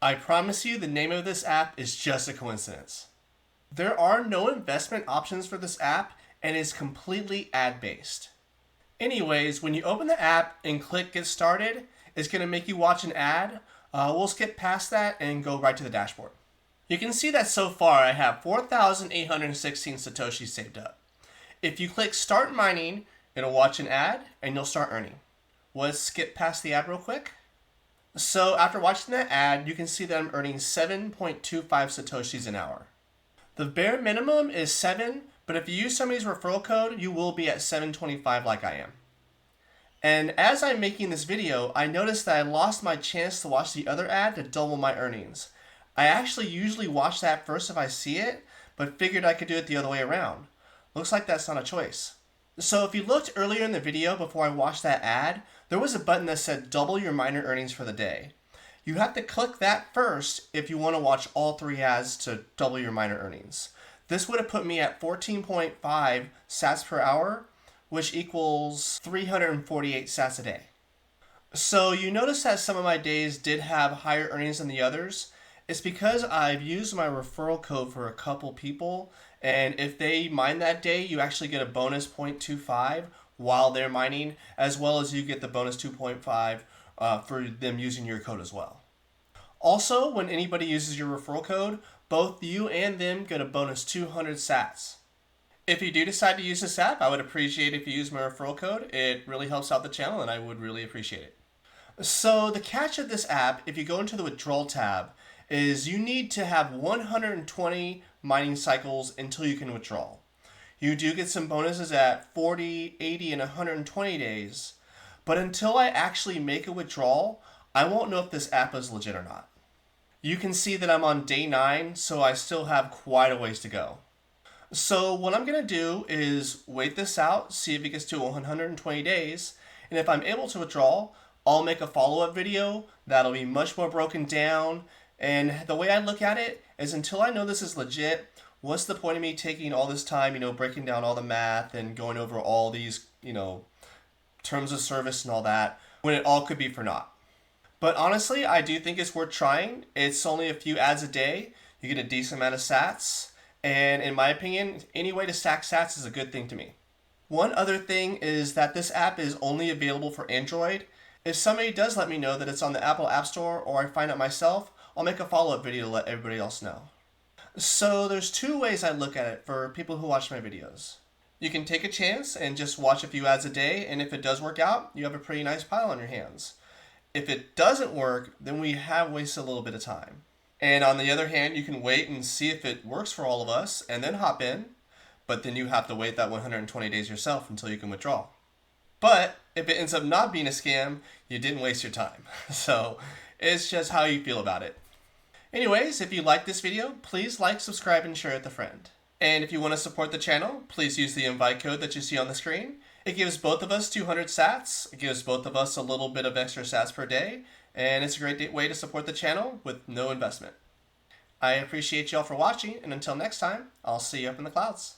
I promise you the name of this app is just a coincidence. There are no investment options for this app and is completely ad-based. Anyways, when you open the app and click get started, it's going to make you watch an ad. We'll skip past that and go right to the dashboard. You can see that so far I have 4,816 Satoshis saved up. If you click start mining, it'll watch an ad and you'll start earning. Let's skip past the ad real quick. So after watching that ad, you can see that I'm earning 7.25 Satoshis an hour. The bare minimum is 7, but if you use somebody's referral code, you will be at 725 like I am. And as I'm making this video, I noticed that I lost my chance to watch the other ad to double my earnings. I actually usually watch that first if I see it, but figured I could do it the other way around. Looks like that's not a choice. So if you looked earlier in the video before I watched that ad, there was a button that said double your miner earnings for the day. You have to click that first if you want to watch all 3 ads to double your miner earnings. This would have put me at 14.5 sats per hour, which equals 348 sats a day. So you notice that some of my days did have higher earnings than the others. It's because I've used my referral code for a couple people, and if they mine that day, you actually get a bonus 0.25 while they're mining, as well as you get the bonus 2.5 for them using your code as well. Also, when anybody uses your referral code, both you and them get a bonus 200 sats. If you do decide to use this app, I would appreciate if you use my referral code. It really helps out the channel and I would really appreciate it. So the catch of this app, if you go into the withdrawal tab, is you need to have 120 mining cycles until you can withdraw. You do get some bonuses at 40, 80, and 120 days, but until I actually make a withdrawal, I won't know if this app is legit or not. You can see that I'm on day 9, so I still have quite a ways to go. So what I'm going to do is wait this out, see if it gets to 120 days, and if I'm able to withdraw, I'll make a follow-up video that'll be much more broken down. And the way I look at it is until I know this is legit, what's the point of me taking all this time, breaking down all the math and going over all these, terms of service and all that, when it all could be for naught. But honestly, I do think it's worth trying. It's only a few ads a day. You get a decent amount of sats. And in my opinion, any way to stack sats is a good thing to me. One other thing is that this app is only available for Android. If somebody does let me know that it's on the Apple App Store or I find out myself, I'll make a follow-up video to let everybody else know. So there's 2 ways I look at it for people who watch my videos. You can take a chance and just watch a few ads a day, and if it does work out, you have a pretty nice pile on your hands. If it doesn't work, then we have wasted a little bit of time. And on the other hand, you can wait and see if it works for all of us and then hop in, but then you have to wait that 120 days yourself until you can withdraw. But if it ends up not being a scam, you didn't waste your time. So it's just how you feel about it. Anyways, if you like this video, please like, subscribe, and share it with a friend. And if you want to support the channel, please use the invite code that you see on the screen. It gives both of us 200 sats. It gives both of us a little bit of extra sats per day. And it's a great way to support the channel with no investment. I appreciate y'all for watching, and until next time, I'll see you up in the clouds.